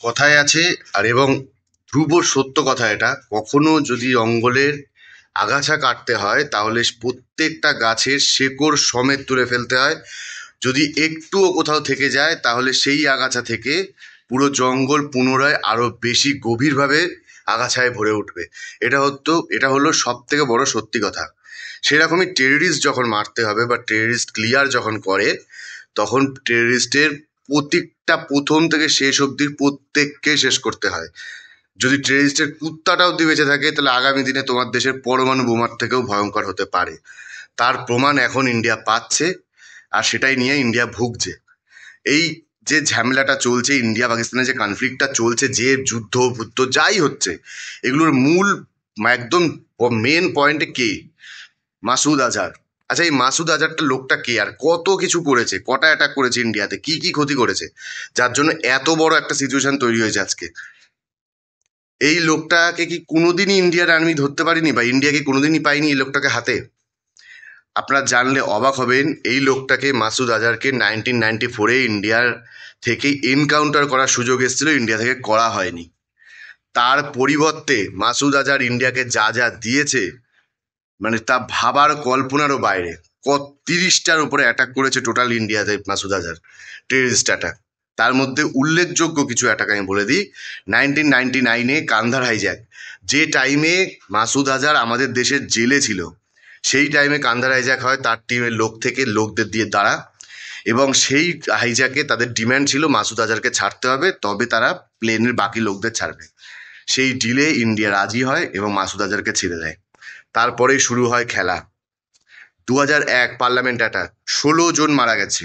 কথায় আছে আর এবং ধ্রুব সত্য কথা এটা, কখনো যদি জঙ্গলের আগাছা কাটতে হয় তাহলে প্রত্যেকটা গাছের শেকড় সমেত তুলে ফেলতে হয়। যদি একটুও কোথাও থেকে যায় তাহলে সেই আগাছা থেকে পুরো জঙ্গল পুনরায় আরো বেশি গভীরভাবে আগাছায় ভরে উঠবে। এটা হলো সব থেকে বড় সত্যি কথা। সেরকমই টেররিস্ট যখন মারতে হবে বা টেররিস্ট ক্লিয়ার যখন করে, তখন টেররিস্টের প্রত্যেকটা প্রথম থেকে শেষ অবধি প্রত্যেককে শেষ করতে হয়। যদি টেররিস্টের কুত্তাটা অব্দি বেঁচে থাকে তাহলে আগামী দিনে তোমার দেশের পরমাণু বোমার থেকেও ভয়ঙ্কর হতে পারে। তার প্রমাণ এখন ইন্ডিয়া পাচ্ছে, আর সেটাই নিয়ে ইন্ডিয়া ভুগছে। এই যে ঝামেলাটা চলছে, ইন্ডিয়া পাকিস্তানের যে কনফ্লিক্টটা চলছে, যে যুদ্ধ বুদ্ধ যাই হচ্ছে, এগুলোর মূল একদম মেন পয়েন্টে কে? মাসুদ আজহার। আচ্ছা, এই মাসুদ আজহারটা লোকটা কে, আর কত কিছু করেছে, কটা অ্যাটাক করেছে ইন্ডিয়াতে, কি কি ক্ষতি করেছে, যার জন্য এত বড় একটা সিচুয়েশন তৈরি হয়েছে আজকে? এই লোকটাকে কি কোনোদিনই ইন্ডিয়ার আর্মি ধরতে পারেনি, বা ইন্ডিয়া কি কোনোদিনই পায়নি এই লোকটাকে হাতে? আপনারা জানলে অবাক হবেন, এই লোকটাকে মাসুদ আজহারকে 1994-এ ইন্ডিয়ার থেকে এনকাউন্টার করার সুযোগ এসেছিল, ইন্ডিয়া থেকে করা হয়নি। তার পরিবর্তে মাসুদ আজহার ইন্ডিয়াকে যা যা দিয়েছে, মানে তা ভাবার কল্পনারও বাইরে। 30টার উপরে অ্যাটাক করেছে টোটাল ইন্ডিয়াতে মাসুদ আজহার, টেররিস্ট অ্যাটাক। তার মধ্যে উল্লেখযোগ্য কিছু অ্যাটাক আমি বলে দিই। 1999-এ কান্ধার হাইজ্যাক, যে টাইমে মাসুদ আজহার আমাদের দেশের জেলে ছিল, সেই টাইমে কান্ধার হাইজ্যাক হয় তার টিমের লোকদের দিয়ে দ্বারা। এবং সেই হাইজ্যাকে তাদের ডিম্যান্ড ছিল মাসুদ আজহারকে ছাড়তে হবে, তবে তারা প্লেনের বাকি লোকদের ছাড়বে। সেই ডিলে ইন্ডিয়া রাজি হয় এবং মাসুদ আজহারকে ছেড়ে দেয়। তারপরেই শুরু হয় খেলা। 2001 পার্লামেন্ট অ্যাটাক, 16 জন মারা গেছে।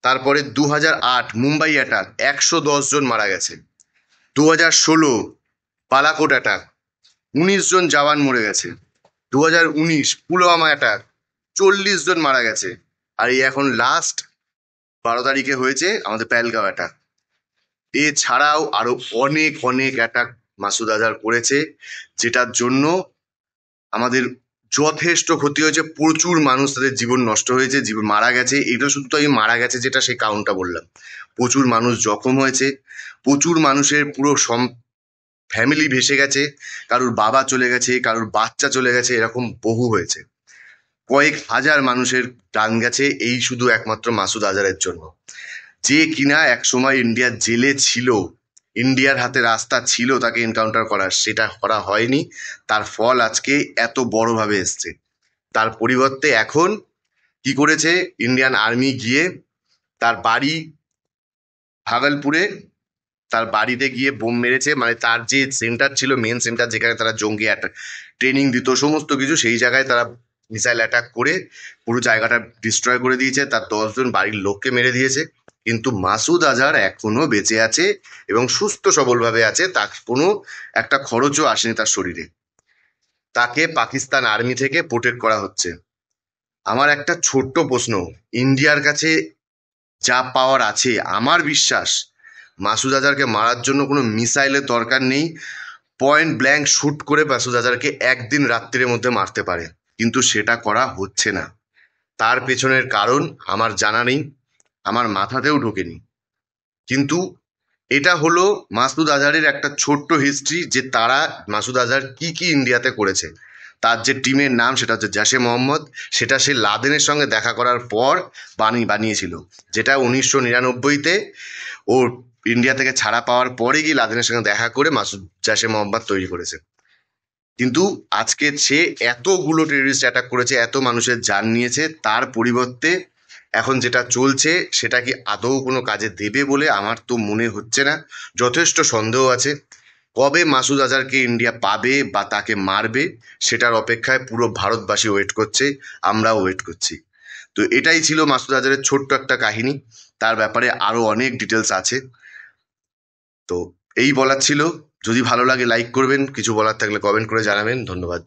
তারপরে 2008 মুম্বাই অ্যাটাক, 110 জন মারা গেছে। 2016 বালাকোট অ্যাটাক, 19 জন জওয়ান মরে গেছে। 2019 পুলওয়ামা অ্যাটাক, 40 জন মারা গেছে। আর এই এখন লাস্ট 12 তারিখে হয়েছে আমাদের পেহেলগাঁও অ্যাটাক। এছাড়াও আরো অনেক অনেক অ্যাটাক মাসুদ আজহার করেছে, যেটার জন্য আমাদের যথেষ্ট ক্ষতি হয়েছে। প্রচুর মানুষ তাদের জীবন নষ্ট হয়েছে, জীবন মারা গেছে। এটা শুধু তো আমি মারা গেছে যেটা সেই কাউন্টটা বললাম, প্রচুর মানুষ জখম হয়েছে, প্রচুর মানুষের পুরো ফ্যামিলি ভেসে গেছে, কারুর বাবা চলে গেছে, কারুর বাচ্চা চলে গেছে, এরকম বহু হয়েছে। কয়েক হাজার মানুষের প্রাণ গেছে এই শুধু একমাত্র মাসুদ আজহারের জন্য, যে কিনা একসময় ইন্ডিয়ার জেলে ছিল, ইন্ডিয়ার হাতে রাস্তা ছিল তাকে এনকাউন্টার করার, সেটা করা হয়নি। তার ফল আজকে এত বড়ভাবে এসছে। তার পরিবর্তে এখন কি করেছে, ইন্ডিয়ান আর্মি গিয়ে তার বাড়ি ভাগলপুরে, তার বাড়িতে গিয়ে বোম মেরেছে। মানে তার যে সেন্টার ছিল, মেন সেন্টার যেখানে তারা জঙ্গি ট্রেনিং দিত সমস্ত কিছু, সেই জায়গায় তারা মিসাইল অ্যাটাক করে পুরো জায়গাটা ডিস্ট্রয় করে দিয়েছে, তার 10 জন বাড়ির লোককে মেরে দিয়েছে। কিন্তু মাসুদ আজহার এখনো বেঁচে আছে এবং সুস্থ সবলভাবে আছে, তার কোনো একটা খরচও আসেনি তার শরীরে। তাকে পাকিস্তান আর্মি থেকে প্রোটেক্ট করা হচ্ছে। আমার একটা ছোট্ট প্রশ্ন, ইন্ডিয়ার কাছে যা পাওয়ার আছে, আমার বিশ্বাস মাসুদ আজহারকে মারার জন্য কোনো মিসাইলের দরকার নেই। পয়েন্ট ব্ল্যাঙ্ক শুট করে মাসুদ আজহারকে একদিন রাত্রির মধ্যে মারতে পারে, কিন্তু সেটা করা হচ্ছে না। তার পেছনের কারণ আমার জানা নেই, আমার মাথাতেও ঢোকেনি। কিন্তু এটা হলো মাসুদ আজহারের একটা ছোট্ট হিস্ট্রি, যে তারা মাসুদ আজহার কি কি ইন্ডিয়াতে করেছে। তার যে টিমের নাম সেটা হচ্ছে জৈশ-এ মোহাম্মদ, সেটা সে লাদেনের সঙ্গে দেখা করার পর বানিয়েছিল, যেটা 1999-তে ও ইন্ডিয়া থেকে ছাড়া পাওয়ার পরে গিয়ে লাদেনের সঙ্গে দেখা করে জৈশ-এ মোহাম্মদ তৈরি করেছে। কিন্তু আজকে সে এতগুলো টেররিস্ট অ্যাটাক করেছে, এত মানুষের জান নিয়েছে, তার পরিবর্তে এখন যেটা চলছে সেটা কি আদৌ কোনো কাজে দেবে বলে আমার তো মনে হচ্ছে না। যথেষ্ট সন্দেহ আছে। কবে মাসুদ আজহারকে ইন্ডিয়া পাবে বা তাকে মারবে, সেটার অপেক্ষায় পুরো ভারতবাসী ওয়েট করছে, আমরাও ওয়েট করছি। তো এটাই ছিল মাসুদ আজহারের ছোট্ট একটা কাহিনী। তার ব্যাপারে আরো অনেক ডিটেলস আছে। তো এই বলার ছিল। যদি ভালো লাগে লাইক করবেন, কিছু বলার থাকলে কমেন্ট করে জানাবেন। ধন্যবাদ।